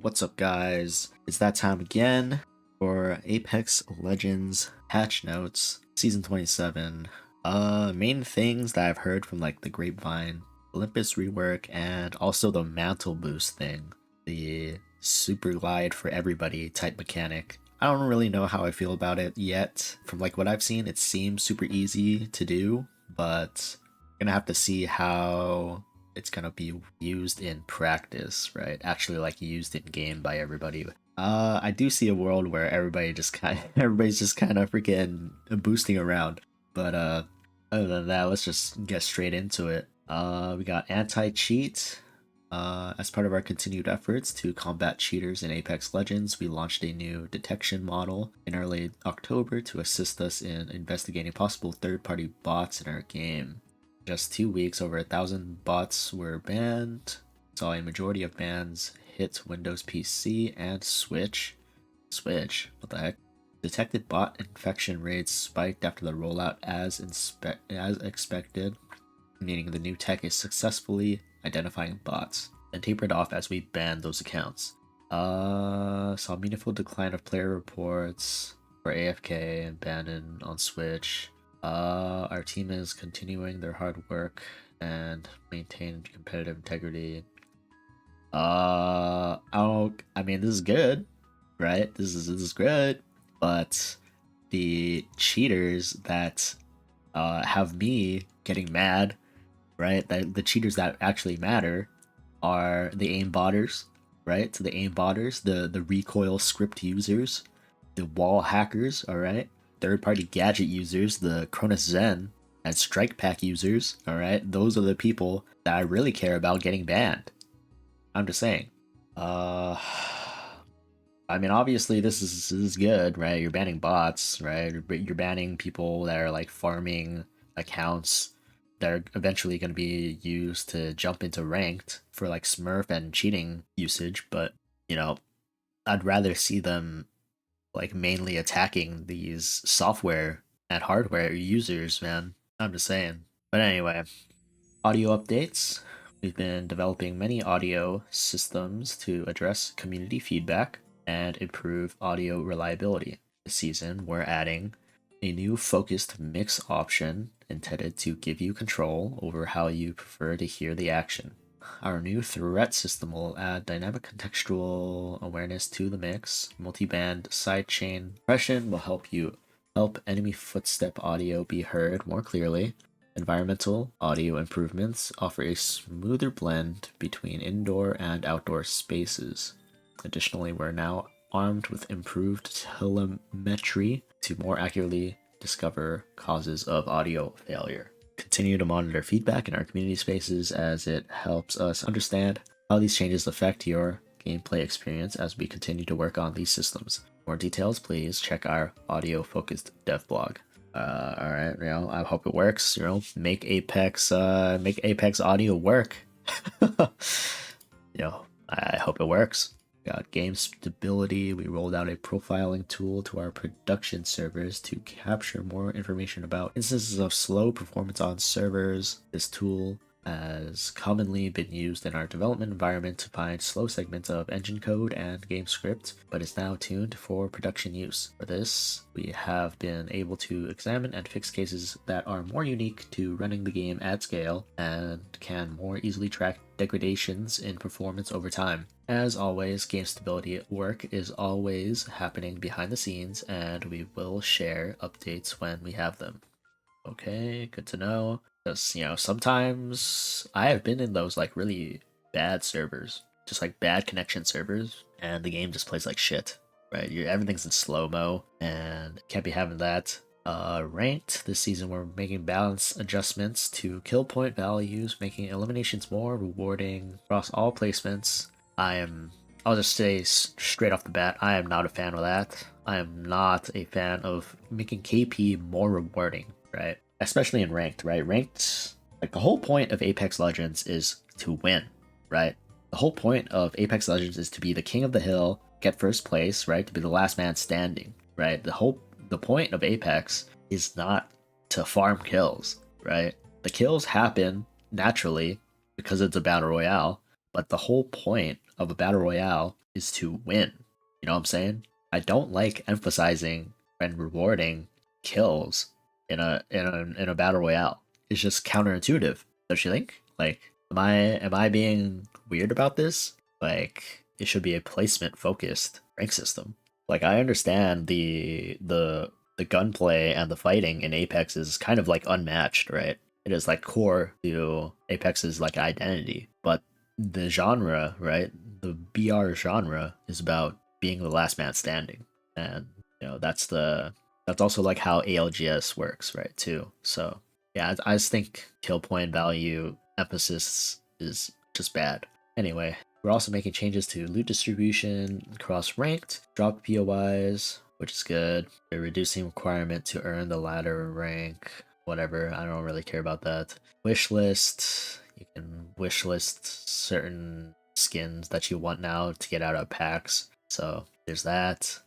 What's up, guys? It's that time again for Apex Legends patch notes, season 27. Main things that I've heard from like the grapevine, Olympus rework, and also the mantle boost thing, the super glide for everybody type mechanic. I don't really know how I feel about it yet. From like what I've seen, it seems super easy to do, but I'm gonna have to see how it's gonna be used in practice, right? Actually, like used in game by everybody. I do see a world where everybody's just kind of freaking boosting around. But other than that, let's just get straight into it. We got anti-cheat. As part of our continued efforts to combat cheaters in Apex Legends, we launched a new detection model in early October to assist us in investigating possible third-party bots in our game. Just 2 weeks, over 1,000 bots were banned. Saw a majority of bans hit Windows PC and Switch. What the heck? Detected bot infection rates spiked after the rollout as expected, meaning the new tech is successfully identifying bots, and tapered off as we banned those accounts. Saw meaningful decline of player reports for AFK and banned on Switch. Our team is continuing their hard work and maintain competitive integrity. I mean, this is good, right? This is good, but the cheaters that have me getting mad, right? The cheaters that actually matter are the aimbotters, right? So the aimbotters, the recoil script users, the wall hackers, all right? Third-party gadget users, the Cronus Zen, and Strike Pack users, alright? Those are the people that I really care about getting banned. I'm just saying. I mean, obviously this is good, right? You're banning bots, right? You're banning people that are like farming accounts that are eventually going to be used to jump into ranked for like smurf and cheating usage, but, you know, I'd rather see them like mainly attacking these software and hardware users, man. I'm just saying. But anyway, audio updates. We've been developing many audio systems to address community feedback and improve audio reliability. This season, we're adding a new focused mix option intended to give you control over how you prefer to hear the action. Our new threat system will add dynamic contextual awareness to the mix. Multi-band sidechain compression will help enemy footstep audio be heard more clearly. Environmental audio improvements offer a smoother blend between indoor and outdoor spaces. Additionally, we're now armed with improved telemetry to more accurately discover causes of audio failure. Continue to monitor feedback in our community spaces as it helps us understand how these changes affect your gameplay experience as we continue to work on these systems. For more details, please check our audio-focused dev blog. Alright, I hope it works, make Apex audio work. I hope it works. Got game stability. We rolled out a profiling tool to our production servers to capture more information about instances of slow performance on servers. This tool has commonly been used in our development environment to find slow segments of engine code and game script, but is now tuned for production use. For this, we have been able to examine and fix cases that are more unique to running the game at scale and can more easily track degradations in performance over time. As always, game stability work is always happening behind the scenes, and we will share updates when we have them. Okay, good to know. Because, sometimes I have been in those like really bad servers, just like bad connection servers, and the game just plays like shit, right? Everything's in slow-mo, and can't be having that. Ranked, this season we're making balance adjustments to kill point values, making eliminations more rewarding across all placements. I'll just say straight off the bat, I am not a fan of that. I am not a fan of making KP more rewarding, right? Especially in ranked, right? Ranked, like the whole point of Apex Legends is to win, right? The whole point of Apex Legends is to be the king of the hill, get first place, right? To be the last man standing, right? The point of Apex is not to farm kills, right? The kills happen naturally because it's a battle royale, But the whole point of a battle royale is to win. You know what I'm saying? I don't like emphasizing and rewarding kills in a battle royale. It's just counterintuitive, don't you think? Like, am I being weird about this? Like, it should be a placement focused rank system. Like, I understand the gunplay and the fighting in Apex is kind of like unmatched, right? It is like core to Apex's like identity, but the genre, right? The BR genre is about being the last man standing, and that's also like how ALGS works, right? Too. So yeah, I just think kill point value emphasis is just bad. Anyway, we're also making changes to loot distribution across ranked, drop POIs, which is good. They're reducing requirement to earn the ladder rank. Whatever, I don't really care about that. Wishlist. You can wishlist certain skins that you want now to get out of packs. So there's that.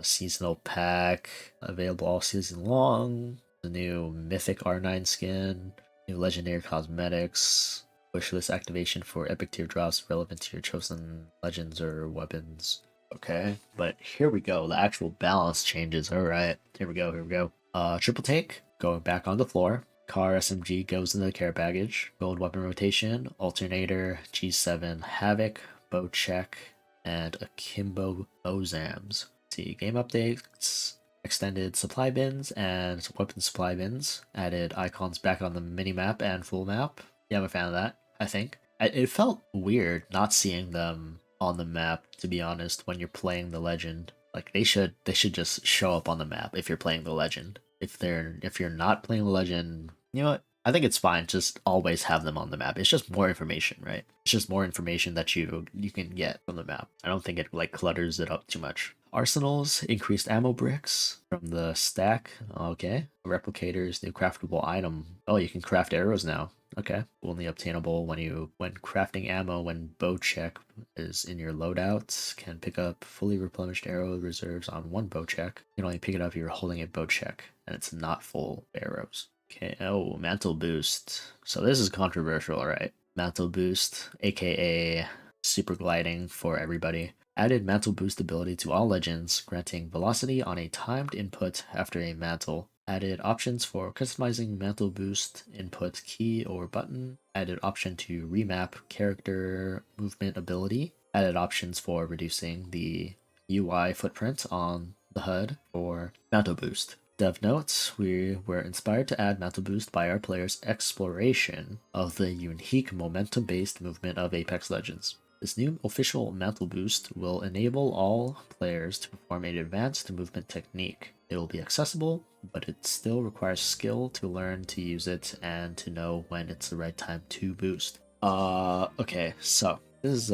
Seasonal pack available all season long. The new Mythic R9 skin. New legendary cosmetics. Wishlist activation for epic tier drops relevant to your chosen legends or weapons. Okay, but here we go. The actual balance changes. All right, here we go. Here we go. Triple take going back on the floor. Car SMG goes into the care package. Gold weapon rotation, alternator, G7 Havoc, bow check, and Akimbo Bozams. See game updates. Extended supply bins and weapon supply bins. Added icons back on the minimap and full map. Yeah, I'm a fan of that, I think. It felt weird not seeing them on the map, to be honest, when you're playing the legend. Like they should just show up on the map if you're playing the legend. If you're not playing the legend, you know what? I think it's fine. Just always have them on the map. It's just more information, right? It's just more information that you can get from the map. I don't think it like clutters it up too much. Arsenals, increased ammo bricks from the stack. Okay. Replicators, new craftable item. Oh, you can craft arrows now. Okay. Only obtainable when crafting ammo when bow check is in your loadout. Can pick up fully replenished arrow reserves on one bow check. You can only pick it up if you're holding a bow check, and it's not full arrows. Okay. Oh, mantle boost. So this is controversial, right? Mantle boost, aka super gliding for everybody. Added mantle boost ability to all legends, granting velocity on a timed input after a mantle. Added options for customizing mantle boost input key or button. Added option to remap character movement ability. Added options for reducing the UI footprint on the HUD for mantle boost. Dev notes, we were inspired to add mantle boost by our players' exploration of the unique momentum-based movement of Apex Legends. This new official mantle boost will enable all players to perform an advanced movement technique. It will be accessible, but it still requires skill to learn to use it and to know when it's the right time to boost. Okay, so this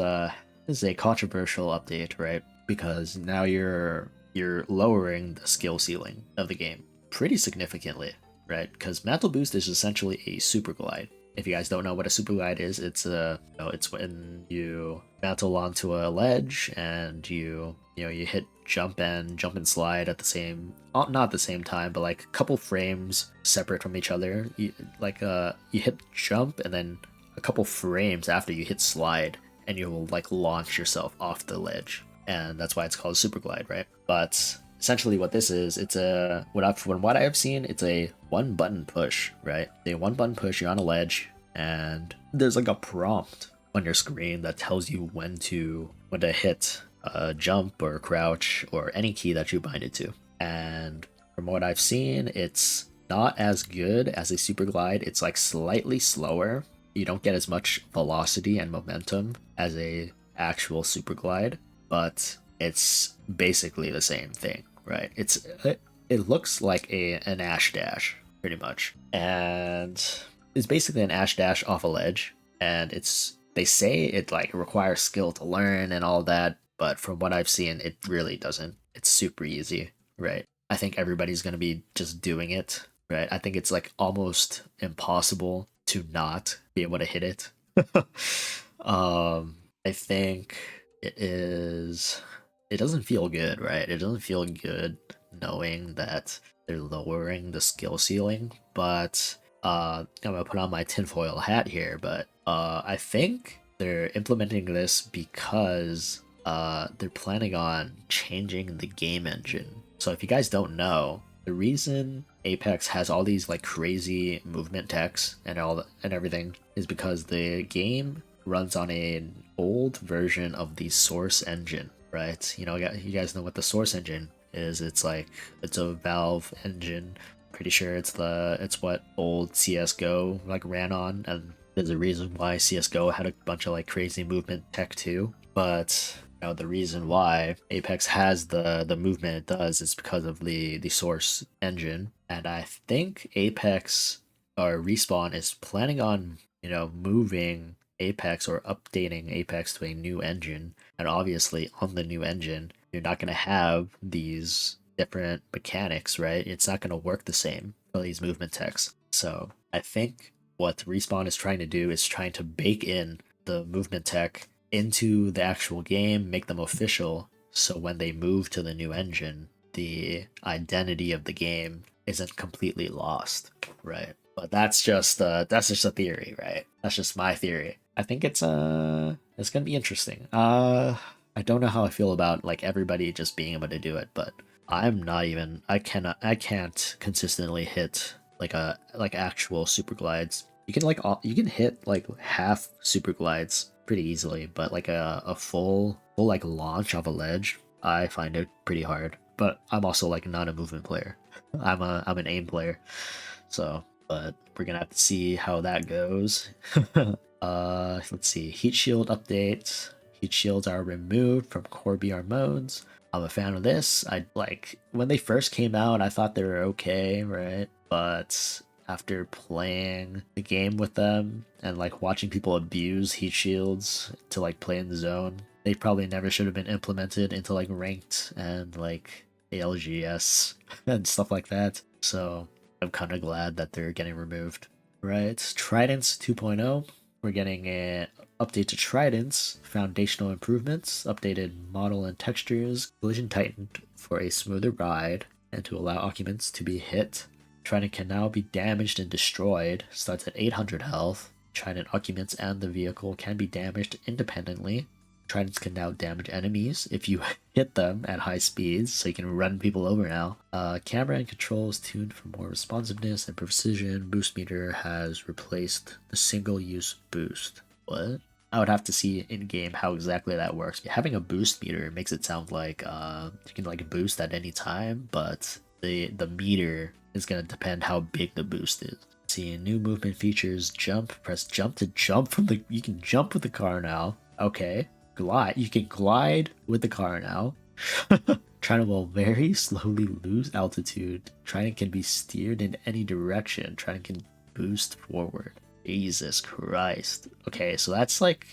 is a controversial update, right? Because now you're lowering the skill ceiling of the game pretty significantly, right? Because mantle boost is essentially a super glide. If you guys don't know what a super glide is, it's it's when you mantle onto a ledge and you hit jump and slide at the same, not the same time, but like a couple frames separate from each other. You hit jump and then a couple frames after you hit slide, and you will like launch yourself off the ledge, and that's why it's called super glide, right? But essentially what this is, it's from what I have seen, it's a one button push, right? A one button push, you're on a ledge, and there's like a prompt on your screen that tells you when to hit jump or crouch or any key that you bind it to. And from what I've seen, it's not as good as a super glide. It's like slightly slower. You don't get as much velocity and momentum as a actual super glide, but it's basically the same thing, right? It looks like an Ash Dash, pretty much. And it's basically an Ash Dash off a ledge, and they say it like requires skill to learn and all that, but from what I've seen, it really doesn't. It's super easy, right? I think everybody's gonna be just doing it, right? I think it's like almost impossible to not be able to hit it. I think it doesn't feel good, right? It doesn't feel good knowing that they're lowering the skill ceiling, but I'm gonna put on my tinfoil hat here, but I think they're implementing this because they're planning on changing the game engine. So if you guys don't know, the reason Apex has all these like crazy movement techs and and everything is because the game runs on an old version of the source engine, right? You know, you guys know what the source engine is. It's a Valve engine. Pretty sure it's what old CS:GO like ran on, and there's a reason why CS:GO had a bunch of like crazy movement tech too. But you know, the reason why Apex has the movement it does is because of the source engine, and I think Apex or Respawn is planning on, you know, moving Apex or updating Apex to a new engine. And obviously on the new engine you're not going to have these different mechanics, right? It's not going to work the same for these movement techs. So I think what Respawn is trying to do is trying to bake in the movement tech into the actual game, make them official, so when they move to the new engine, the identity of the game isn't completely lost, right? But that's just a theory, right? That's just my theory. I think it's gonna be interesting. I don't know how I feel about like everybody just being able to do it, but I can't consistently hit like actual super glides. You can hit like half super glides pretty easily, but like a full like launch off a ledge, I find it pretty hard. But I'm also like not a movement player. I'm an aim player. So, but we're gonna have to see how that goes. Let's see. Heat shield update. Heat shields are removed from core BR modes. I'm a fan of this. I like when they first came out, I thought they were okay, right? But after playing the game with them and like watching people abuse heat shields to like play in the zone, they probably never should have been implemented into like ranked and like ALGS and stuff like that. So I'm kind of glad that they're getting removed. Right, Tridents 2.0. We're getting an update to Tridents, foundational improvements, updated model and textures, collision tightened for a smoother ride, and to allow occupants to be hit. Trident can now be damaged and destroyed, starts at 800 health. Trident occupants and the vehicle can be damaged independently. Tridents can now damage enemies if you hit them at high speeds, so you can run people over now. Camera and controls tuned for more responsiveness and precision. Boost meter has replaced the single-use boost. What? I would have to see in game how exactly that works. Having a boost meter makes it sound like you can like boost at any time, but the meter is gonna depend how big the boost is. See, new movement features: jump. Press jump to jump from the. You can jump with the car now. Okay. Glide. You can glide with the car now. Trident will very slowly lose altitude. Trident can be steered in any direction. Trident can boost forward. Jesus Christ. Okay, so that's like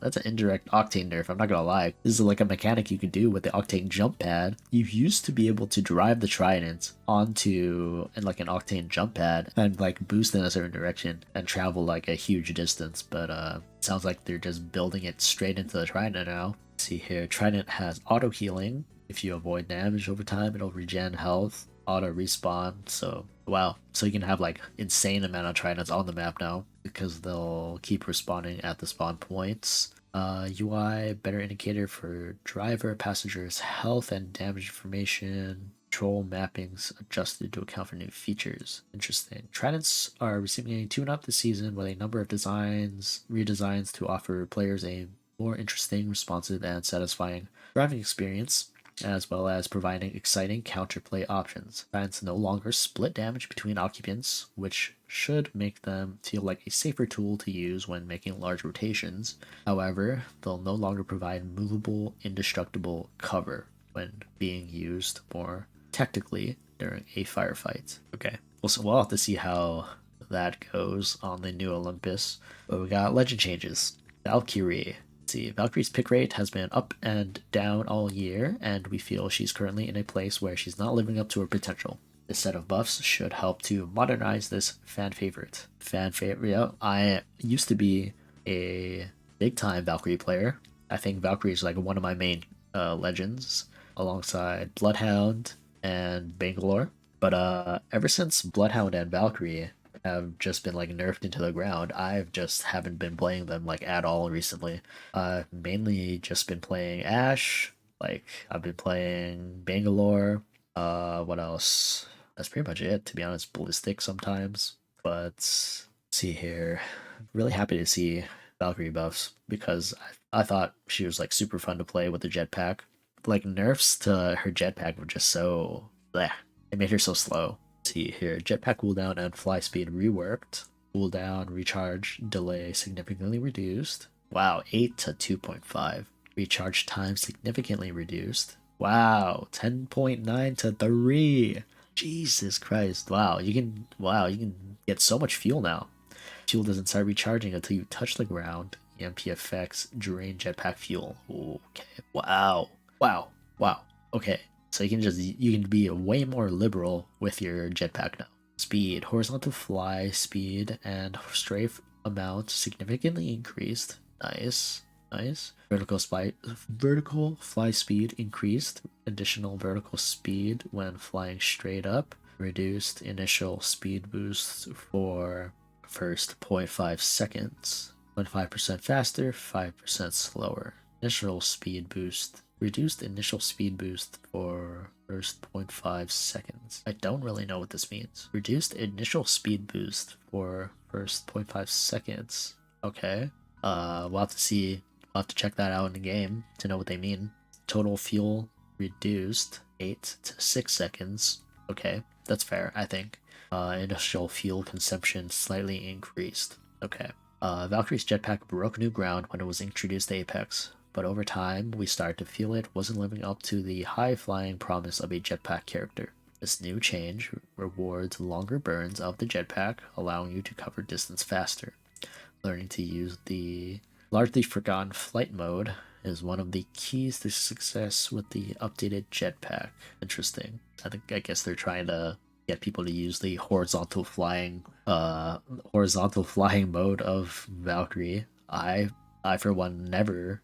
that's an indirect Octane nerf, I'm not gonna lie. This is like a mechanic you can do with the Octane jump pad. You used to be able to drive the Trident onto and like an Octane jump pad and like boost in a certain direction and travel like a huge distance, but it sounds like they're just building it straight into the Trident now. Let's see here, Trident has auto healing. If you avoid damage over time, it'll regen health, auto respawn. So wow, so you can have like insane amount of Tridents on the map now because they'll keep respawning at the spawn points. UI better indicator for driver passengers health and damage information. Control mappings adjusted to account for new features. Interesting. Tridents are receiving a tune-up this season with a number of redesigns to offer players a more interesting, responsive, and satisfying driving experience, as well as providing exciting counterplay options. Tridents no longer split damage between occupants, which should make them feel like a safer tool to use when making large rotations. However, they'll no longer provide movable, indestructible cover when being used more tactically during a firefight. Okay, we'll have to see how that goes on the new Olympus. But we got legend changes. Valkyrie. See, Valkyrie's pick rate has been up and down all year, and we feel she's currently in a place where she's not living up to her potential. This set of buffs should help to modernize this fan favorite. Yeah, I used to be a big time Valkyrie player. I think Valkyrie is like one of my main legends, alongside Bloodhound and Bangalore. But ever since Bloodhound and Valkyrie have just been like nerfed into the ground. I've just haven't been playing them like at all recently. Mainly just been playing Ash. Like I've been playing Bangalore. What else? That's pretty much it, to be honest. Ballistic sometimes, but let's see here. Really happy to see Valkyrie buffs because I thought she was like super fun to play with the jetpack. Like nerfs to her jetpack were just so bleh. It made her so slow. Let's see here, jetpack cooldown and fly speed reworked. Cooldown, recharge, delay significantly reduced. Wow, 8 to 2.5. Recharge time significantly reduced. Wow, 10.9 to 3. Jesus Christ. Wow, you can get so much fuel now. Fuel doesn't start recharging until you touch the ground. EMP effects drain jetpack fuel. Okay. Wow. Wow. Wow. Okay. So you can be way more liberal with your jetpack now. Speed, horizontal fly speed and strafe amount significantly increased. Nice. Nice. Vertical fly speed increased. Additional vertical speed when flying straight up. Reduced initial speed boost for first 0.5 seconds. 25% faster, 5% slower. Initial speed boost. Reduced initial speed boost for first 0.5 seconds. I don't really know what this means. Reduced initial speed boost for first 0.5 seconds. Okay. We'll have to see. We'll have to check that out in the game to know what they mean. Total fuel reduced 8 to 6 seconds. Okay, that's fair, I think. Initial fuel consumption slightly increased. Okay. Valkyrie's jetpack broke new ground when it was introduced to Apex, but over time, we started to feel it wasn't living up to the high-flying promise of a jetpack character. This new change rewards longer burns of the jetpack, allowing you to cover distance faster. Learning to use the largely forgotten flight mode is one of the keys to success with the updated jetpack. Interesting. I guess they're trying to get people to use the horizontal flying mode of Valkyrie. I for one never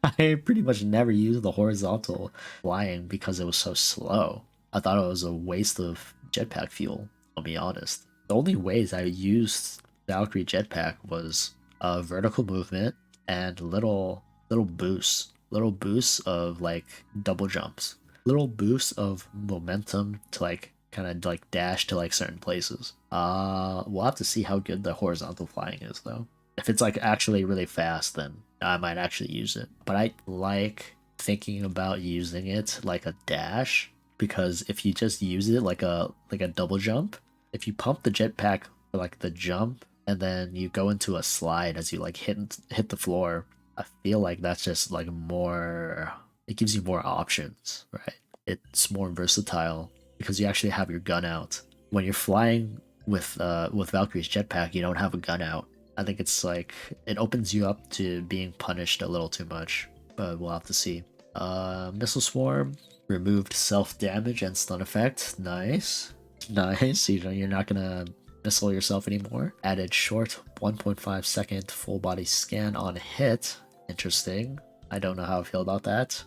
I pretty much never used the horizontal flying because it was so slow. I thought it was a waste of jetpack fuel, I'll be honest. The only ways I used Valkyrie jetpack was vertical movement and little boosts of like double jumps, little boosts of momentum to like kind of like dash to like certain places. We'll have to see how good the horizontal flying is though. If it's like actually really fast, then I might actually use it. But I like thinking about using it like a dash, because if you just use it like a double jump, if you pump the jetpack for like the jump and then you go into a slide as you like hit the floor, I feel like that's just like more, it gives you more options, right? It's more versatile because you actually have your gun out. When you're flying with Valkyrie's jetpack, you don't have a gun out. I think it's like it opens you up to being punished a little too much, but we'll have to see. Missile Swarm removed self-damage and stun effect. Nice. Nice. You're not gonna missile yourself anymore. Added short 1.5 second full body scan on hit. Interesting. I don't know how I feel about that.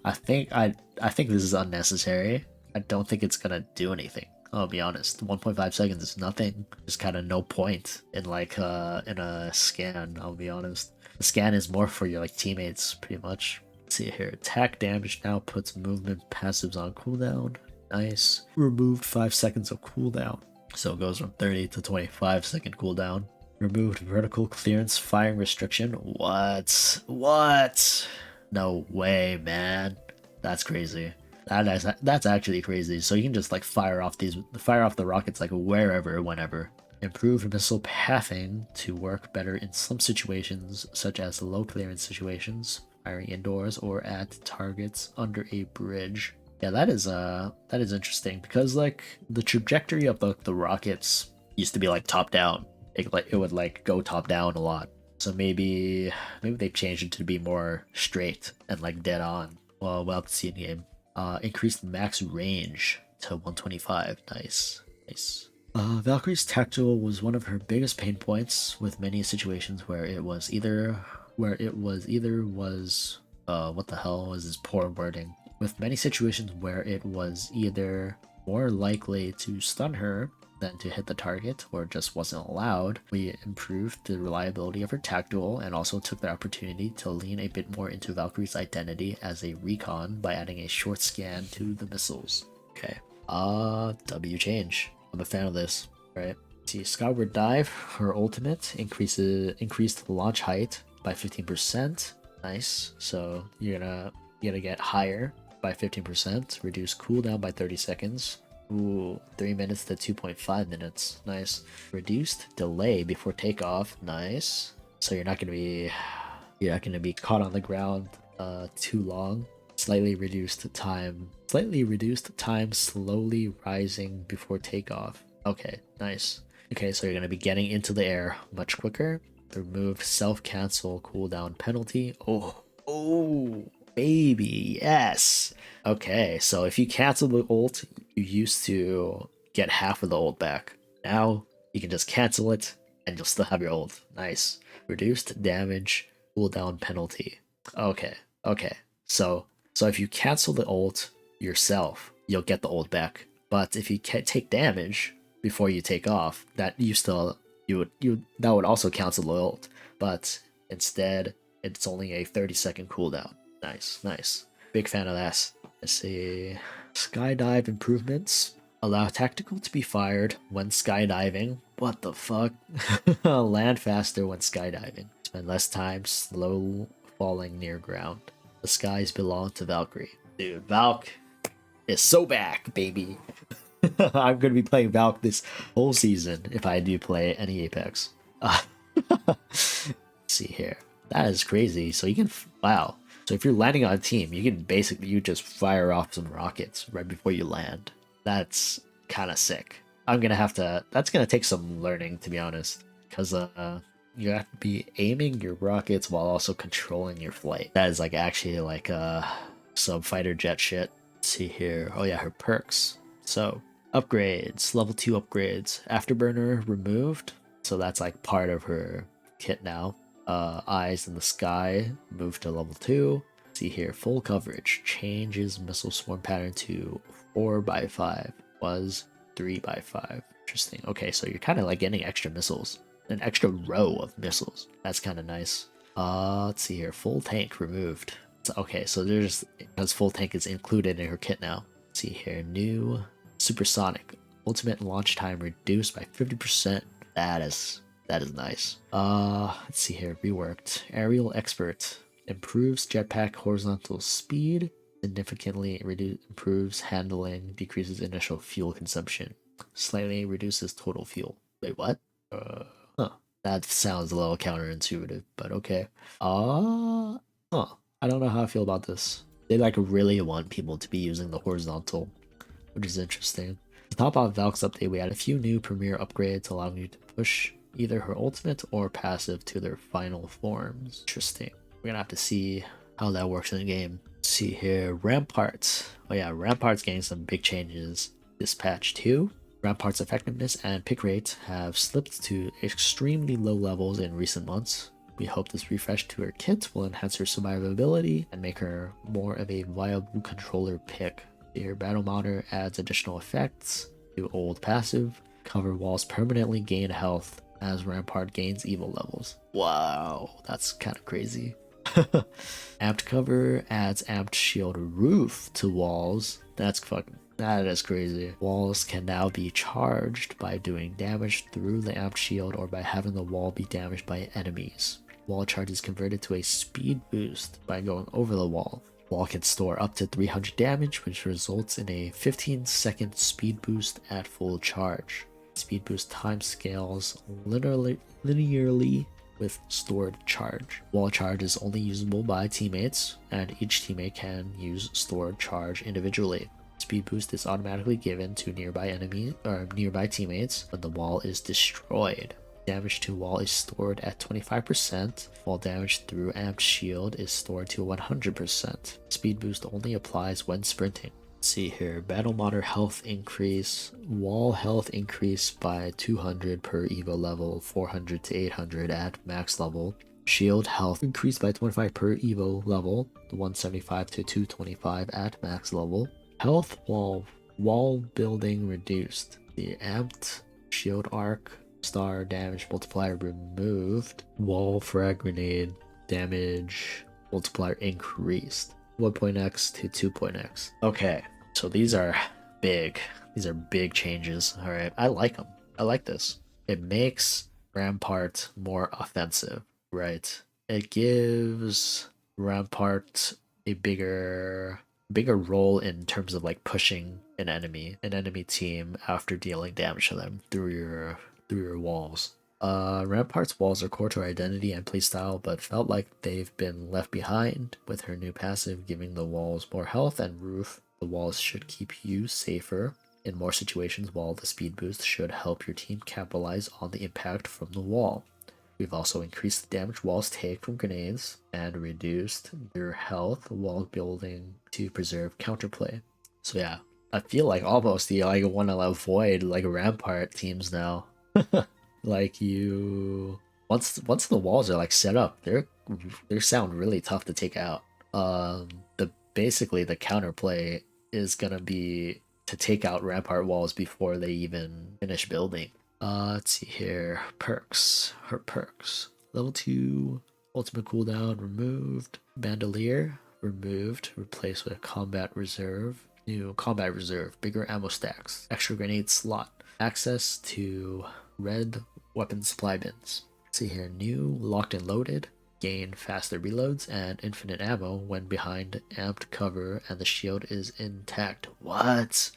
I think this is unnecessary. I don't think it's gonna do anything. I'll be honest. 1.5 seconds is nothing. There's kind of no point in like in a scan. I'll be honest. The scan is more for your like teammates, pretty much. Let's see here. Attack damage now puts movement passives on cooldown. Nice. Removed 5 seconds of cooldown. So it goes from 30 to 25 second cooldown. Removed vertical clearance firing restriction. What? What? No way, man. That's crazy. That's actually crazy. So you can just like fire off the rockets like wherever, whenever. Improved missile pathing to work better in some situations, such as low clearance situations, firing indoors or at targets under a bridge. Yeah, that is interesting because like the trajectory of the rockets used to be like top down. It would like go top down a lot. So maybe they've changed it to be more straight and like dead on. Well, we'll have to see in game. Increased max range to 125. Nice. Valkyrie's tactical was one of her biggest pain points, with many situations where it was either what the hell was this poor wording? With many situations where it was either more likely to stun her than to hit the target or just wasn't allowed. We improved the reliability of her tactical and also took the opportunity to lean a bit more into Valkyrie's identity as a recon by adding a short scan to the missiles. Okay. W change. I'm a fan of this, right? See, Skyward Dive, her ultimate increased the launch height by 15%. Nice. So you're gonna get higher by 15%, reduce cooldown by 30 seconds. Ooh, 3 minutes to 2.5 minutes. Nice. Reduced delay before takeoff. Nice. So you're not gonna be caught on the ground too long. Slightly reduced time slowly rising before takeoff. Okay, nice. Okay, so you're gonna be getting into the air much quicker. Remove self-cancel cooldown penalty. Oh, baby, yes. Okay, so if you cancel the ult, you used to get half of the ult back. Now you can just cancel it and you'll still have your ult. Nice. Reduced damage cooldown penalty. Okay. So if you cancel the ult yourself, you'll get the ult back. But if you can't take damage before you take off, that would also cancel the ult. But instead, it's only a 30-second cooldown. Nice. Big fan of that. Let's see. Skydive improvements. Allow tactical to be fired when skydiving. What the fuck? Land faster when skydiving. Spend less time slow falling near ground. The skies belong to Valkyrie. Dude, Valk is so back, baby. I'm gonna be playing Valk this whole season if I do play any Apex. Let's see here. That is crazy. So you can, wow. So if you're landing on a team, you just fire off some rockets right before you land. That's kind of sick. That's gonna take some learning, to be honest, because you have to be aiming your rockets while also controlling your flight. That is actually some fighter jet shit. Let's see here. Oh yeah, her perks. So upgrades, level 2 upgrades. Afterburner removed, so that's part of her kit now. Eyes in the sky moved to level 2. See here, full coverage changes missile swarm pattern to 4x5, was 3x5. Interesting. Okay, so you're kind of getting extra missiles, an extra row of missiles. That's kind of nice. Let's see here, full tank removed. Okay, so because full tank is included in her kit now. Let's see here, new supersonic ultimate launch time reduced by 50%. That is nice. Let's see here, reworked aerial expert improves jetpack horizontal speed, significantly improves handling, decreases initial fuel consumption, slightly reduces total fuel. Wait, what? That sounds a little counterintuitive, but okay. I don't know how I feel about this. They really want people to be using the horizontal, which is interesting. To top off Valk's update, we had a few new premier upgrades allowing you to push either her ultimate or passive to their final forms. Interesting. We're gonna have to see how that works in the game. Let's see here, Ramparts. Oh yeah, Ramparts getting some big changes. Dispatch 2. Ramparts' effectiveness and pick rate have slipped to extremely low levels in recent months. We hope this refresh to her kit will enhance her survivability and make her more of a viable controller pick. Her battle monitor adds additional effects to old passive. Cover walls permanently gain health as Rampart gains evil levels. Wow, that's kind of crazy. Amped cover adds amped shield roof to walls. That is crazy. Walls can now be charged by doing damage through the amped shield or by having the wall be damaged by enemies. Wall charge is converted to a speed boost by going over the wall. Wall can store up to 300 damage, which results in a 15-second speed boost at full charge. Speed boost time scales linearly with stored charge. Wall charge is only usable by teammates, and each teammate can use stored charge individually. Speed boost is automatically given to nearby teammates when the wall is destroyed. Damage to wall is stored at 25%, while damage through amped shield is stored to 100%. Speed boost only applies when sprinting. Let's see here, battle monitor health increase, wall health increase by 200 per evo level, 400 to 800 at max level. Shield health increased by 25 per evo level, 175 to 225 at max level. Health wall building reduced. The amped Shield arc, star damage multiplier removed. Wall frag grenade damage multiplier increased. 1.x to 2.x. Okay, so these are big. These are big changes. All right, I like them. I like this. It makes Rampart more offensive, right? It gives Rampart a bigger role in terms of like pushing an enemy team after dealing damage to them through your walls. Rampart's walls are core to her identity and playstyle, but felt like they've been left behind. With her new passive giving the walls more health and roof, the walls should keep you safer in more situations, while the speed boost should help your team capitalize on the impact from the wall. We've also increased the damage walls take from grenades and reduced their health while building to preserve counterplay. So yeah, I feel like almost you like want to avoid like Rampart teams now. Like you once the walls are like set up, they sound really tough to take out. The basically the counterplay is gonna be to take out Rampart walls before they even finish building. Let's see here. Perks. Her perks. Level 2, ultimate cooldown removed. Bandolier removed. Replaced with combat reserve. New combat reserve. Bigger ammo stacks. Extra grenade slot. Access to red weapon supply bins. Let's see here. New locked and loaded. Gain faster reloads and infinite ammo when behind amped cover and the shield is intact. What?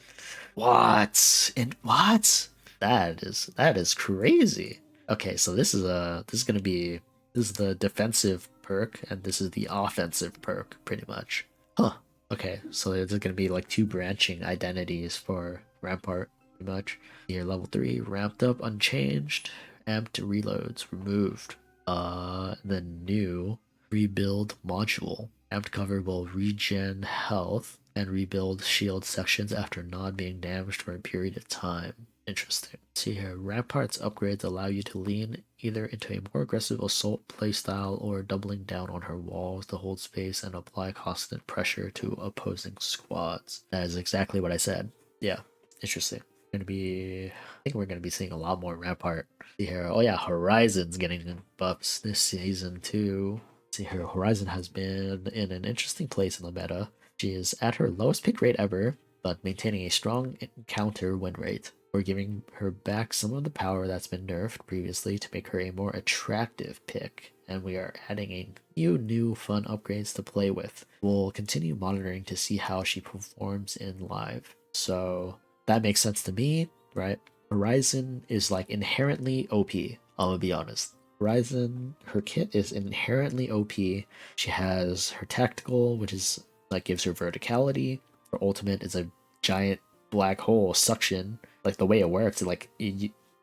What? And what? That is crazy. Okay, so this is gonna be this is the defensive perk and this is the offensive perk pretty much. Huh. Okay, so there's gonna be like two branching identities for Rampart pretty much. Here level 3 ramped up unchanged, amped reloads removed. The new rebuild module. Amped cover will regen health and rebuild shield sections after not being damaged for a period of time. Interesting. See here, Rampart's upgrades allow you to lean either into a more aggressive assault playstyle or doubling down on her walls to hold space and apply constant pressure to opposing squads. That is exactly what I said. Yeah, interesting. I think we're gonna be seeing a lot more Rampart. See here, oh yeah, Horizon's getting buffs this season too. See here, Horizon has been in an interesting place in the meta. She is at her lowest pick rate ever, but maintaining a strong counter win rate. We're giving her back some of the power that's been nerfed previously to make her a more attractive pick, and we are adding a few new fun upgrades to play with. We'll continue monitoring to see how she performs in live. So that makes sense to me, right? Horizon is like inherently OP, I'm gonna be honest. Horizon, her kit is inherently OP. She has her tactical, which is like gives her verticality. Her ultimate is a giant black hole suction. Like the way it works, it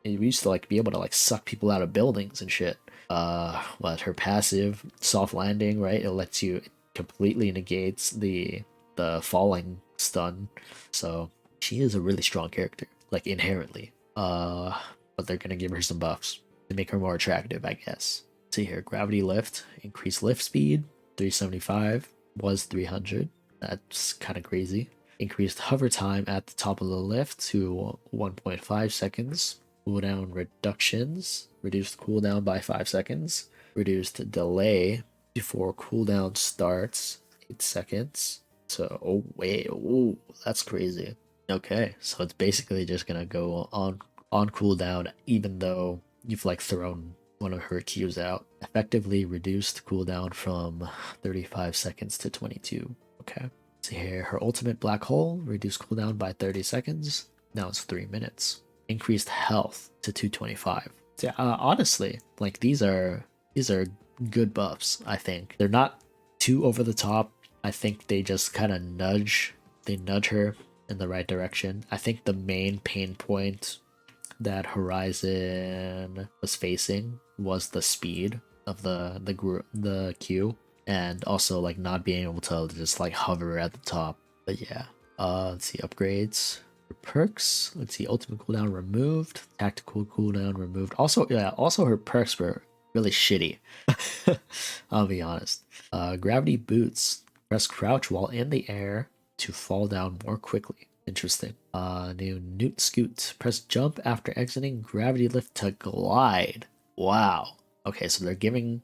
used to like be able to like suck people out of buildings and shit. But her passive, soft landing, right? It completely negates the falling stun. So she is a really strong character, like inherently. But they're gonna give her some buffs to make her more attractive, I guess. See here, gravity lift, increased lift speed, 375 was 300. That's kind of crazy. Increased hover time at the top of the lift to 1.5 seconds. Cooldown reductions, reduced cooldown by 5 seconds. Reduced delay before cooldown starts, 8 seconds. So, oh wait, oh, that's crazy. Okay, so it's basically just gonna go on cooldown even though you've like thrown one of her Qs out. Effectively reduced cooldown from 35 seconds to 22. Okay. See here, her ultimate black hole reduced cooldown by 30 seconds. Now it's 3 minutes. Increased health to 225. So, honestly, like these are good buffs. I think they're not too over the top. I think they just kind of nudge her in the right direction. I think the main pain point that Horizon was facing was the speed of the Q, and also like not being able to just like hover at the top. But yeah, let's see upgrades. For perks, let's see ultimate cooldown removed, tactical cooldown removed. Also, yeah, also her perks were really shitty. I'll be honest. Gravity boots. Press crouch while in the air to fall down more quickly. Interesting. New Newt Scoot. Press jump after exiting gravity lift to glide. Wow. Okay, so they're giving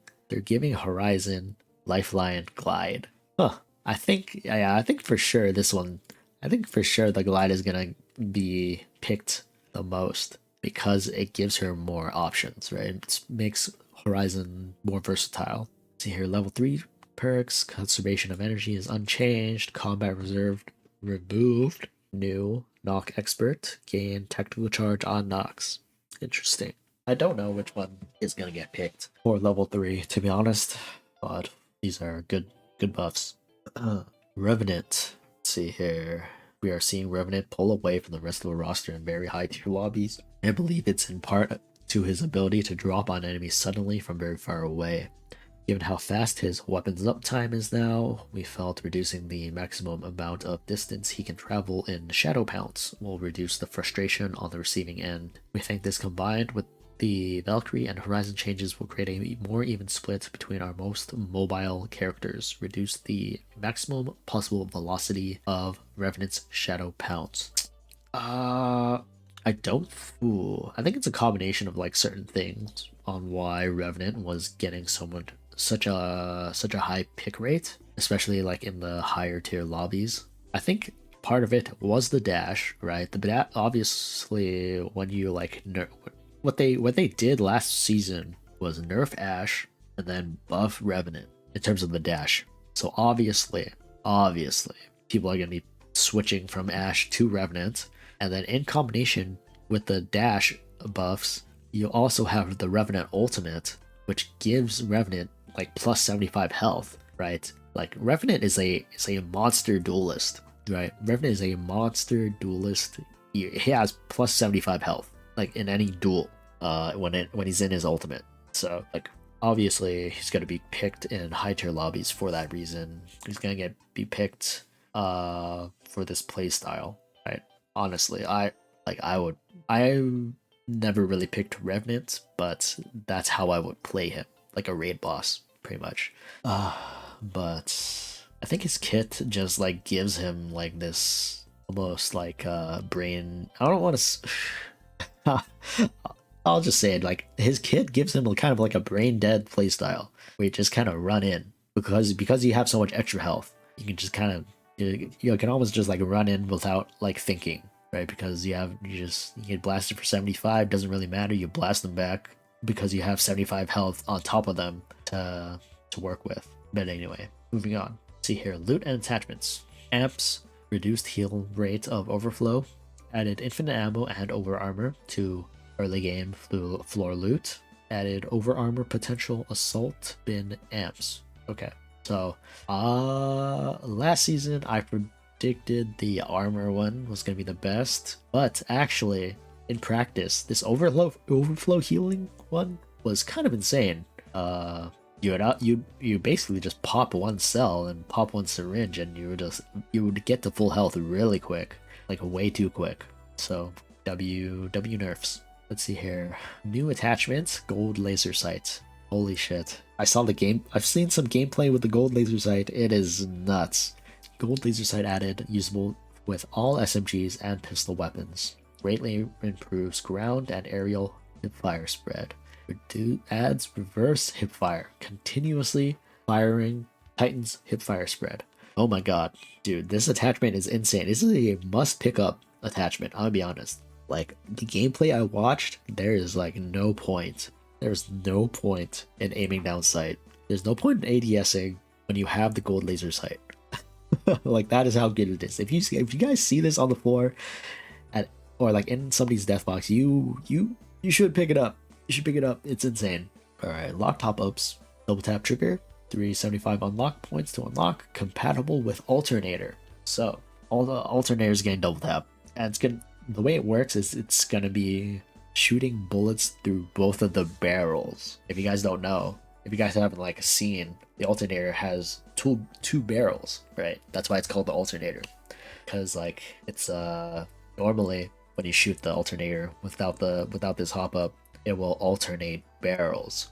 Horizon Lifeline Glide. Huh. I think for sure this one. I think for sure the glide is gonna be picked the most because it gives her more options, right? It makes Horizon more versatile. See here, level 3 perks, conservation of energy is unchanged, combat reserved removed, new knock expert, gain technical charge on knocks. Interesting. I don't know which one is gonna get picked for level 3, to be honest, but these are good buffs. Revenant. Let's see here. We are seeing Revenant pull away from the rest of the roster in very high tier lobbies. I believe it's in part to his ability to drop on enemies suddenly from very far away. Given how fast his weapons uptime is now, we felt reducing the maximum amount of distance he can travel in Shadow Pounce will reduce the frustration on the receiving end. We think this combined with the Valkyrie and Horizon changes will create a more even split between our most mobile characters, reduce the maximum possible velocity of Revenant's Shadow Pounce. I don't. Ooh, I think it's a combination of like certain things on why Revenant was getting such a high pick rate, especially like in the higher tier lobbies. I think part of it was the dash, right? Obviously when you like what they did last season was nerf Ash and then buff Revenant in terms of the dash. So obviously, people are gonna be switching from Ash to Revenant, and then in combination with the dash buffs, you also have the Revenant ultimate, which gives Revenant like plus 75 health, right? Like Revenant is a monster duelist, right? Revenant is a monster duelist. He has plus 75 health, like in any duel, when he's in his ultimate. So like obviously he's gonna be picked in high tier lobbies for that reason. He's gonna be picked for this play style, right? Honestly, I never really picked Revenant, but that's how I would play him, like a raid boss, pretty much. But I think his kit just like gives him like this almost like brain. I don't want to. I'll just say it like his kit gives him kind of like a brain dead playstyle where you just kind of run in because you have so much extra health. You can just kind of you can almost just like run in without like thinking, right? Because you get blasted for 75, doesn't really matter. You blast them back because you have 75 health on top of them to work with. But anyway, moving on. See here, loot and attachments. Amps, reduced heal rate of overflow, added infinite ammo and over armor to early game floor loot, added over armor potential assault bin amps. Okay, so last season I predicted the armor one was gonna be the best, but actually in practice this overflow healing one was kind of insane. You basically just pop one cell and pop one syringe and you would get to full health really quick, like way too quick. So W nerfs. Let's see here. New attachments, gold laser sight. Holy shit. I've seen some gameplay with the gold laser sight. It is nuts. Gold laser sight added, usable with all SMGs and pistol weapons. Greatly improves ground and aerial hipfire spread. Adds reverse hipfire, continuously firing Titan's hipfire spread. Oh my god, dude, this attachment is insane. This is a must pick up attachment, I'll be honest. Like the gameplay I watched, there is like no point. There's no point in aiming down sight. There's no point in ADSing when you have the gold laser sight. Like that is how good it is. If you guys see this on the floor or like in somebody's death box, you should pick it up. You should pick it up. It's insane. All right, lock top ups. Double tap trigger. 375 unlock points to unlock. Compatible with alternator. So all the alternators getting double tap, and it's gonna. The way it works is it's gonna be shooting bullets through both of the barrels. If you guys don't know, if you guys haven't like seen, the alternator has two barrels, right? That's why it's called the alternator. Because like it's normally when you shoot the alternator without this hop up, it will alternate barrels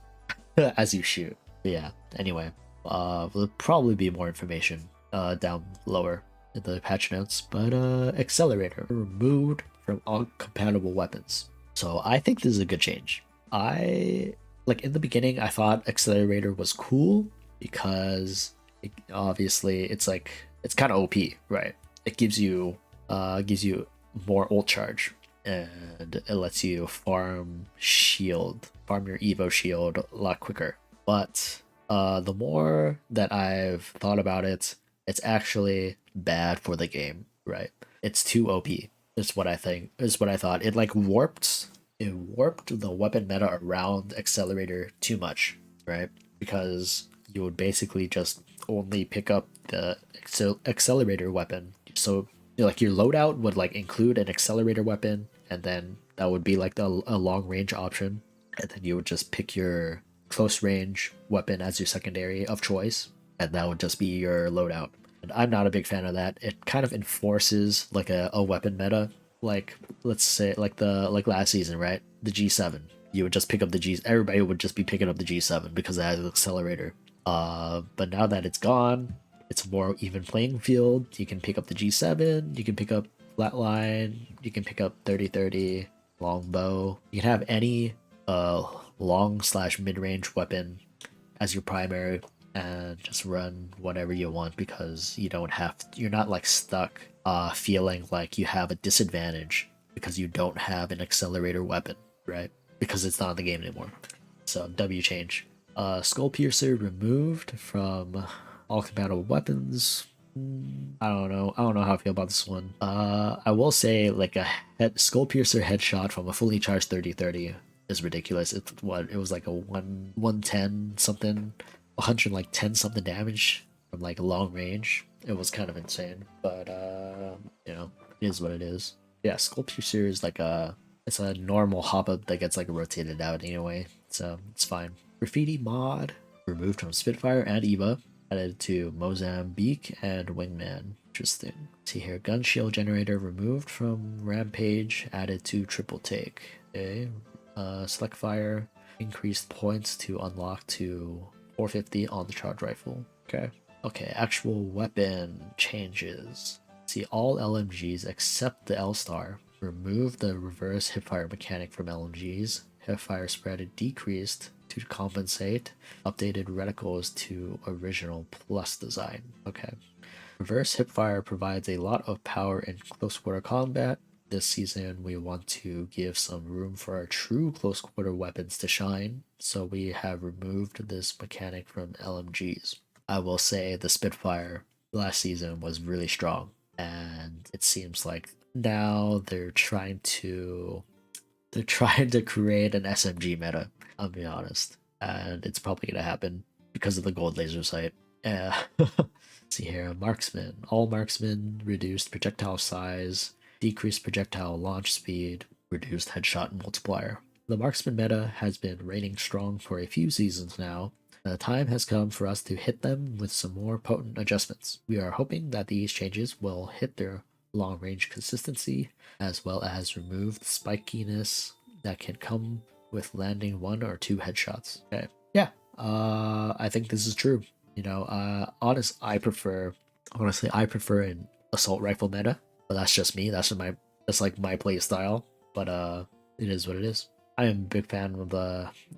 as you shoot. But yeah. Anyway, there'll probably be more information down lower in the patch notes, but accelerator removed from all compatible weapons. So I think this is a good change. I like in the beginning I thought accelerator was cool because obviously it's like it's kind of OP, right? It gives you more ult charge and it lets you farm your Evo shield a lot quicker. But the more that I've thought about it, it's actually bad for the game, right? It's too OP. Is what I think. Is what I thought. It warped the weapon meta around accelerator too much, right? Because you would basically just only pick up the accelerator weapon. So like your loadout would like include an accelerator weapon, and then that would be like a long range option, and then you would just pick your close range weapon as your secondary of choice, and that would just be your loadout. And I'm not a big fan of that. It kind of enforces like a weapon meta. Like let's say like last season, right? The G7. You would just pick up the G. Everybody would just be picking up the G7 because it has an accelerator. But now that it's gone, it's a more even playing field. You can pick up the G7. You can pick up flatline. You can pick up 30-30 longbow. You can have any long slash mid range weapon as your primary and just run whatever you want because you're not like stuck feeling like you have a disadvantage because you don't have an accelerator weapon, right? Because it's not in the game anymore. So W change. Skull Piercer removed from all compatible weapons. I don't know. I don't know how I feel about this one. I will say like a Skull Piercer headshot from a fully charged 30-30 is ridiculous. It's what it was like a 110 something, 110 something damage from like long range. It was kind of insane, but you know, it is what it is. Yeah, Skull Piercer is like it's a normal hop up that gets like rotated out anyway, so it's fine. Graffiti mod removed from Spitfire and Eva, added to Mozambique and Wingman. Interesting. See here, gun shield generator removed from Rampage, added to Triple Take. Okay. Select fire, increased points to unlock to 450 on the charge rifle. Okay. Okay, actual weapon changes. See all LMGs except the L-Star. Remove the reverse hipfire mechanic from LMGs. Hipfire spread decreased to compensate. Updated reticles to original plus design. Okay. Reverse hipfire provides a lot of power in close quarter combat. This season, we want to give some room for our true close quarter weapons to shine, so we have removed this mechanic from LMGs. I will say the Spitfire last season was really strong, and it seems like now they're trying to create an SMG meta. I'll be honest, and it's probably gonna happen because of the gold laser sight. Yeah. See here, marksman. All marksmen reduced projectile size, decreased projectile launch speed, reduced headshot multiplier. The marksman meta has been reigning strong for a few seasons now, and the time has come for us to hit them with some more potent adjustments. We are hoping that these changes will hit their long range consistency, as well as remove the spikiness that can come with landing 1 or 2 headshots. Okay. Yeah, I think this is true. You know, honestly, I prefer an assault rifle meta, but that's just me. That's like my play style. But it is what it is. I am a big fan of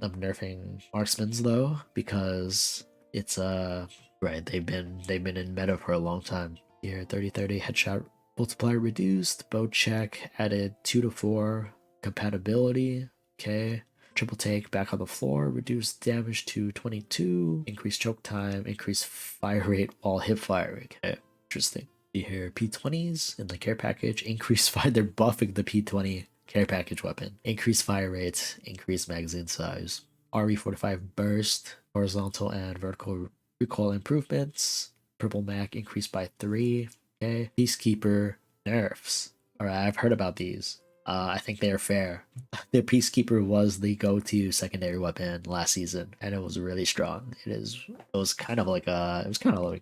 nerfing marksmans though, because it's right, they've been in meta for a long time. Here, 30-30 headshot multiplier reduced, bow check added 2 to 4 compatibility. Okay. Triple take back on the floor, reduce damage to 22, increase choke time, increase fire rate while hip firing. Okay, interesting. You hear P20s in the care package, increase fire. They're buffing the P20 care package weapon. Increase fire rate, increase magazine size. RE45 burst, horizontal and vertical recoil improvements. Purple Mac increased by 3. Okay, Peacekeeper nerfs. Alright, I've heard about these. I think they are fair. The Peacekeeper was the go-to secondary weapon last season, and it was really strong. It was kind of like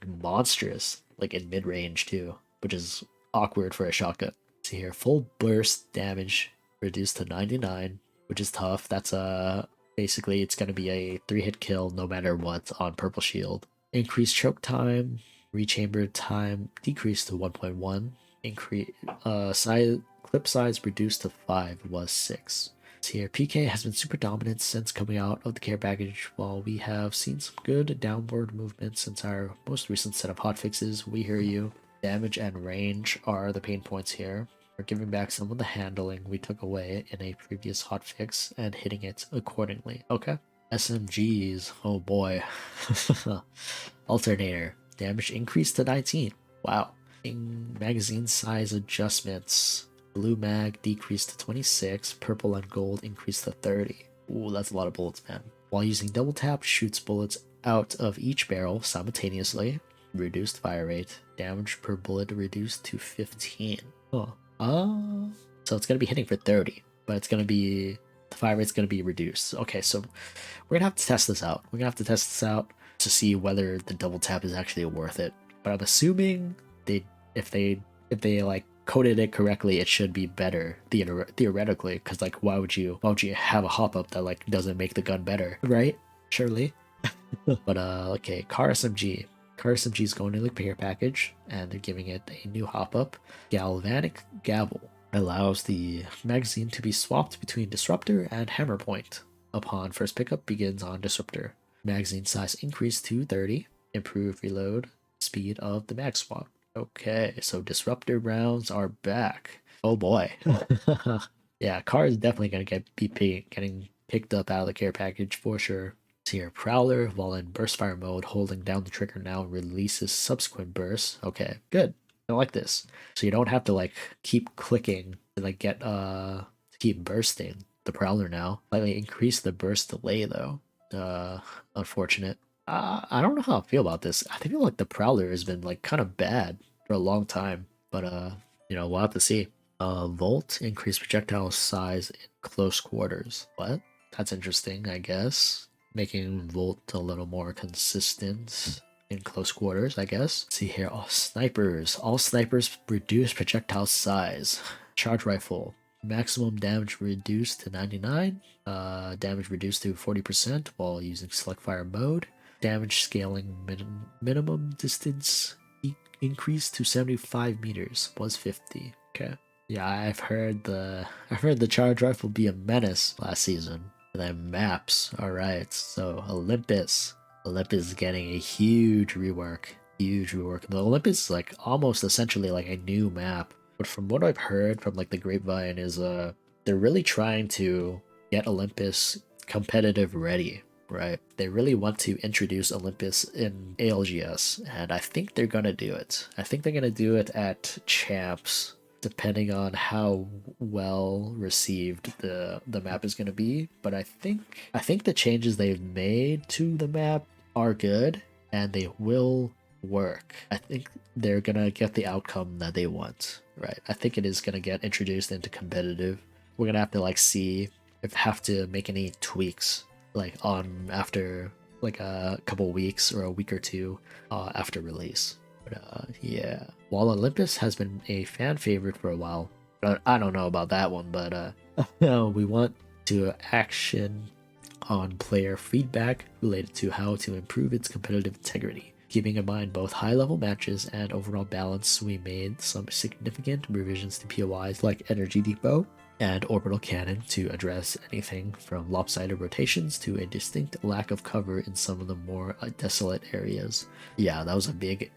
monstrous, like in mid-range too, which is awkward for a shotgun. See here, full burst damage reduced to 99, which is tough. That's basically it's gonna be a 3-hit kill no matter what on purple shield. Increased choke time Rechamber time decreased to 1.1. Increase size clip size reduced to 5 was 6. Here, PK has been super dominant since coming out of the care package. While we have seen some good downward movement since our most recent set of hotfixes, we hear you. Damage and range are the pain points here. We're giving back some of the handling we took away in a previous hotfix and hitting it accordingly. Okay. SMGs, oh boy. Alternator, damage increased to 19. Wow. Magazine size adjustments. Blue mag decreased to 26, purple and gold increased to 30. Ooh, that's a lot of bullets, man. While using double tap, shoots bullets out of each barrel simultaneously. Reduced fire rate. Damage per bullet reduced to 15. Oh. So it's gonna be hitting for 30, but it's gonna be the fire rate's gonna be reduced. Okay, so we're gonna have to test this out. We're gonna have to test this out to see whether the double tap is actually worth it. But I'm assuming if they like coded it correctly, it should be better theoretically. Because like, why would you have a hop up that like doesn't make the gun better, right? Surely. But okay, car SMG. Car SMG is going to the care package, and they're giving it a new hop up. Galvanic Gavel allows the magazine to be swapped between Disruptor and Hammer Point. Upon first pickup begins on Disruptor. Magazine size increased to 30. Improve reload speed of the mag swap. Okay, so Disruptor rounds are back. Oh boy. Yeah, car is definitely gonna getting picked up out of the care package for sure. Here, Prowler, while in burst fire mode, holding down the trigger now releases subsequent bursts. Okay, good. I like this. So you don't have to like keep clicking to like get to keep bursting the Prowler now. Slightly increase the burst delay though. Unfortunate. I don't know how I feel about this. I feel like the Prowler has been like kind of bad for a long time, but you know, we'll have to see. Volt, increase projectile size in close quarters. What? That's interesting, I guess. Making Volt a little more consistent in close quarters, I guess. Let's see here, snipers. All snipers reduce projectile size. Charge rifle. Maximum damage reduced to 99. Damage reduced to 40% while using select fire mode. Damage scaling minimum distance increased to 75 meters was 50. Okay. Yeah, I've heard the charge rifle be a menace last season. And then maps. Alright, so Olympus. Olympus is getting a huge rework. Huge rework. The Olympus is like almost essentially like a new map. But from what I've heard from like the grapevine is they're really trying to get Olympus competitive ready, right? They really want to introduce Olympus in ALGS, and I think they're gonna do it. I think they're gonna do it at Champs, depending on how well received the map is gonna be. But I think the changes they've made to the map are good, and they will work. I think they're gonna get the outcome that they want, right? I think it is gonna get introduced into competitive. We're gonna have to like see if have to make any tweaks like on after like a couple weeks or a week or two after release. But yeah, while Olympus has been a fan favorite for a while, I don't know about that one, but we want to action on player feedback related to how to improve its competitive integrity. Keeping in mind both high-level matches and overall balance, we made some significant revisions to POIs like Energy Depot and Orbital Cannon to address anything from lopsided rotations to a distinct lack of cover in some of the more desolate areas. Yeah, that was a big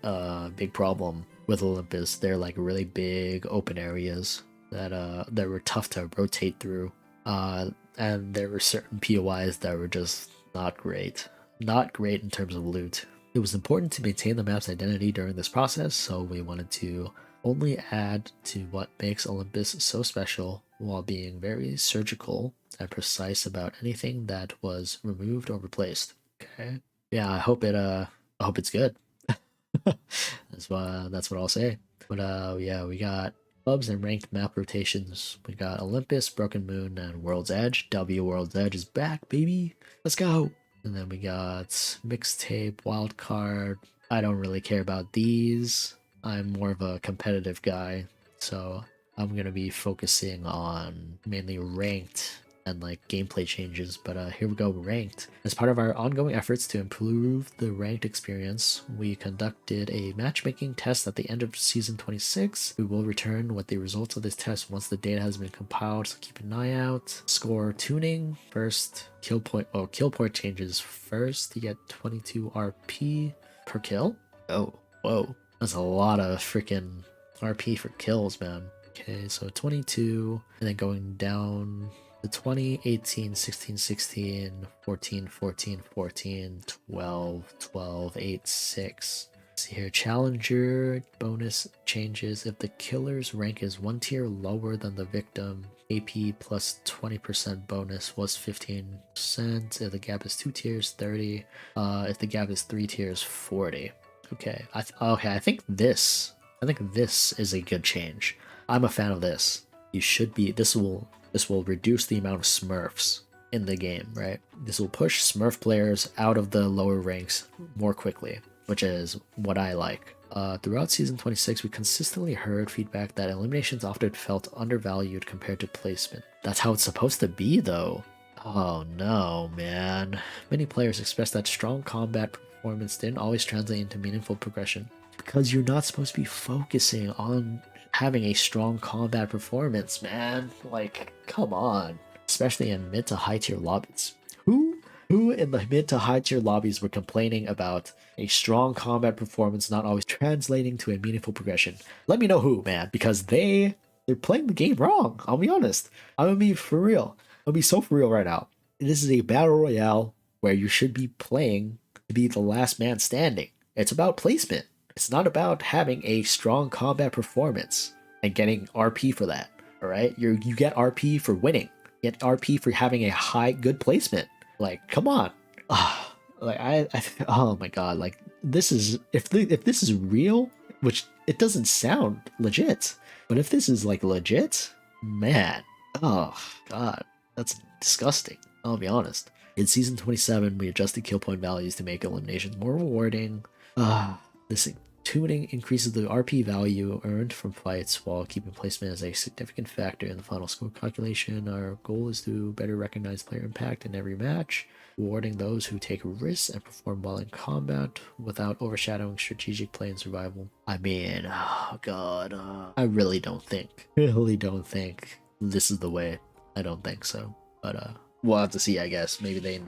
problem with Olympus. They're like really big open areas that were tough to rotate through. And there were certain POIs that were just not great. Not great in terms of loot. It was important to maintain the map's identity during this process, so we wanted to only add to what makes Olympus so special while being very surgical and precise about anything that was removed or replaced. Okay. Yeah, I hope it's good. That's what I'll say. But yeah, we got clubs and ranked map rotations. We got Olympus, Broken Moon, and World's Edge. W World's Edge is back, baby. Let's go. And then we got mixtape, wildcard. I don't really care about these. I'm more of a competitive guy, so I'm gonna be focusing on mainly ranked and like gameplay changes. But here we go, ranked. As part of our ongoing efforts to improve the ranked experience, we conducted a matchmaking test at the end of season 26. We will return with the results of this test once the data has been compiled, so keep an eye out. Score tuning first. Kill point changes first. You get 22 RP per kill. Oh, whoa, that's a lot of freaking RP for kills, man. Okay, so 22, and then going down to 20, 18, 16, 16, 14, 14, 14, 12, 12, 8, 6. See here, challenger bonus changes if the killer's rank is 1 tier lower than the victim. AP plus 20% bonus was 15%. If the gap is 2 tiers, 30. If the gap is 3 tiers, 40. Okay, I think this is a good change. I'm a fan of this. You should be. This will reduce the amount of Smurfs in the game, right? This will push Smurf players out of the lower ranks more quickly, which is what I like. Throughout season 26, we consistently heard feedback that eliminations often felt undervalued compared to placement. That's how it's supposed to be, though. Oh no, man. Many players expressed that strong combat performance didn't always translate into meaningful progression. Because you're not supposed to be focusing on having a strong combat performance, man. Like, come on. Especially in mid to high tier lobbies. Who in the mid to high tier lobbies were complaining about a strong combat performance not always translating to a meaningful progression? Let me know who, man, because they're playing the game wrong. I'll be honest. I'm gonna be for real. I'll be so for real right now. This is a battle royale where you should be playing to be the last man standing. It's about placement. It's not about having a strong combat performance and getting RP for that. All right, you get RP for winning. You get RP for having a good placement. Like, come on. Oh my god. Like, this is if this is real, which it doesn't sound legit, but if this is like legit, man. Oh god, that's disgusting. I'll be honest. In season 27, we adjusted kill point values to make eliminations more rewarding. This tuning increases the RP value earned from fights while keeping placement as a significant factor in the final score calculation. Our goal is to better recognize player impact in every match, rewarding those who take risks and perform well in combat without overshadowing strategic play and survival. I mean, oh god, I really don't think this is the way. I don't think so, but we'll have to see. I guess maybe they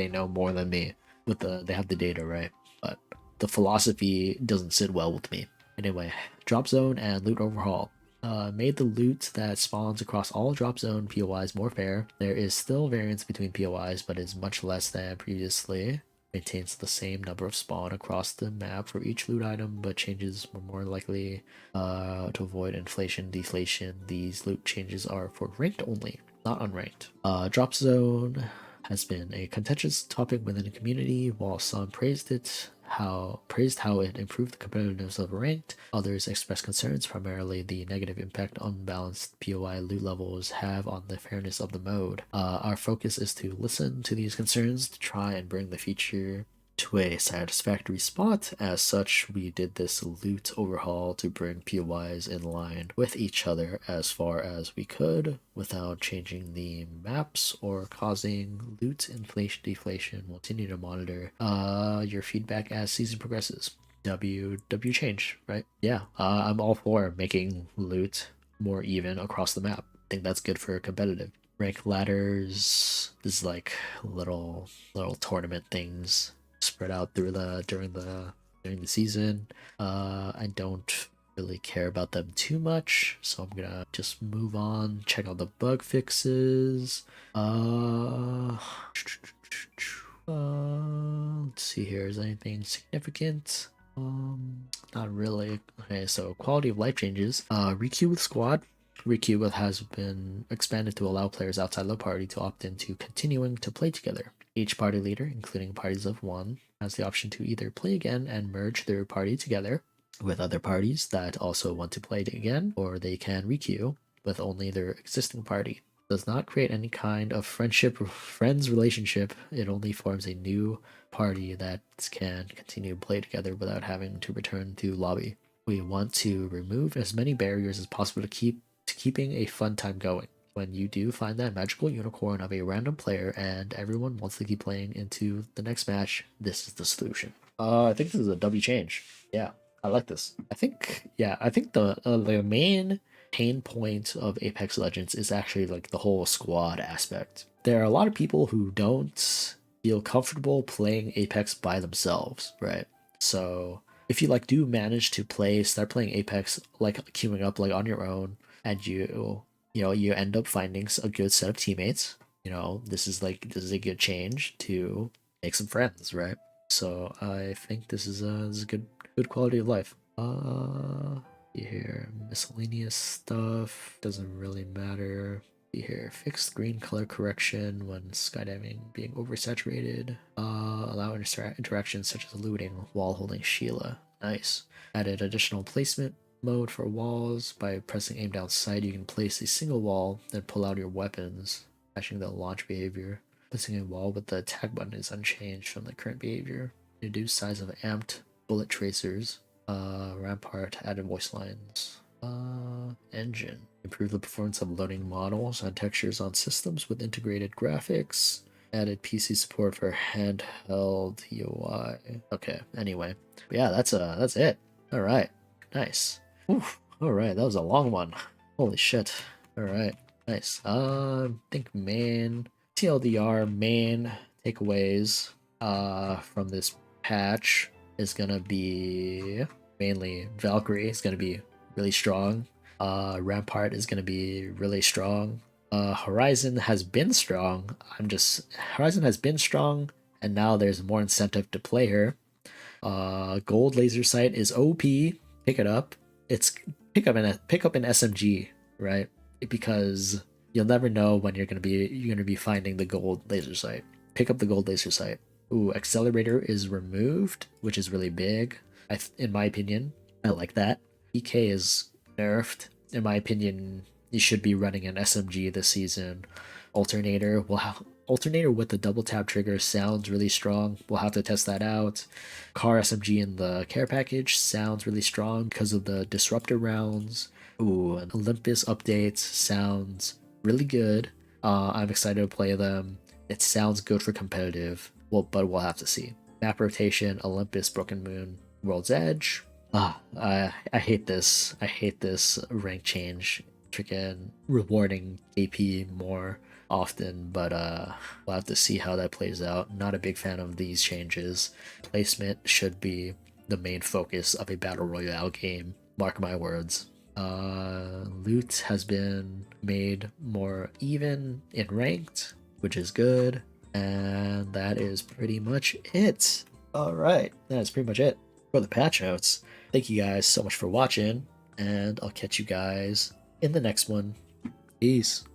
know more than me with they have the data, right? But the philosophy doesn't sit well with me. Anyway, drop zone and loot overhaul. Made the loot that spawns across all drop zone POIs more fair. There is still variance between POIs, but is much less than previously. Maintains the same number of spawn across the map for each loot item, but changes were more likely to avoid inflation, deflation. These loot changes are for ranked only, not unranked. Drop zone has been a contentious topic within the community. While some praised how it improved the competitiveness of ranked, others expressed concerns, primarily the negative impact unbalanced POI loot levels have on the fairness of the mode. Our focus is to listen to these concerns to try and bring the feature to a satisfactory spot. As such, we did this loot overhaul to bring POIs in line with each other as far as we could without changing the maps or causing loot inflation deflation. We'll continue to monitor your feedback as season progresses. W change, right? Yeah, I'm all for making loot more even across the map. I think that's good for competitive. Rank ladders, this is like little tournament things spread out during the season. I don't really care about them too much, so I'm gonna just move on, check out the bug fixes. Let's see here, is anything significant? Not really. Okay, so quality of life changes. Requeue with squad. Requeue has been expanded to allow players outside the party to opt into continuing to play together. Each party leader, including parties of one, has the option to either play again and merge their party together with other parties that also want to play again, or they can requeue with only their existing party. Does not create any kind of friends relationship. It only forms a new party that can continue to play together without having to return to lobby. We want to remove as many barriers as possible to keeping a fun time going. when you do find that magical unicorn of a random player and everyone wants to keep playing into the next match, this is the solution. I think this is a W change. Yeah, I like this. I think the main pain point of Apex Legends is actually like the whole squad aspect. There are a lot of people who don't feel comfortable playing Apex by themselves, right? So if you like do manage to start playing Apex like queuing up like on your own, and you end up finding a good set of teammates, this is a good change to make some friends, right? So I think this is a good quality of life. Here miscellaneous stuff doesn't really matter. Here fixed green color correction when skydiving being oversaturated. Allow interactions such as looting while holding Sheila. Nice. Added additional placement mode for walls. By pressing aim down sight, you can place a single wall, then pull out your weapons, matching the launch behavior. Placing a wall with the attack button is unchanged from the current behavior. Reduce size of amped bullet tracers. Rampart added voice lines. Engine. Improve the performance of loading models and textures on systems with integrated graphics. Added PC support for handheld UI. Okay, anyway. But yeah, that's it. Alright. Nice. Oof. Alright, that was a long one. Holy shit. Alright. Nice. I think main TLDR main takeaways from this patch is gonna be mainly Valkyrie is gonna be really strong. Rampart is gonna be really strong. Horizon has been strong. Horizon has been strong, and now there's more incentive to play her. Gold laser sight is OP. Pick it up. It's pick up an SMG, right? Because you'll never know when you're gonna be finding the gold laser sight. Pick up the gold laser sight. Ooh, accelerator is removed, which is really big. In my opinion, I like that. PK is nerfed. In my opinion, you should be running an SMG this season. Alternator with the double tap trigger sounds really strong. We'll have to test that out. Car SMG in the care package sounds really strong because of the disruptor rounds. Ooh, and Olympus updates sounds really good. I'm excited to play them. It sounds good for competitive. Well, but we'll have to see. Map rotation, Olympus, Broken Moon, World's Edge. I hate this. I hate this rank change. Freaking rewarding AP more often, but we'll have to see how that plays out. Not a big fan of these changes. Placement should be the main focus of a battle royale game. Mark my words. Loot has been made more even in ranked, which is good. And that is pretty much it. Alright, that is pretty much it for the patch notes. Thank you guys so much for watching, and I'll catch you guys in the next one. Peace.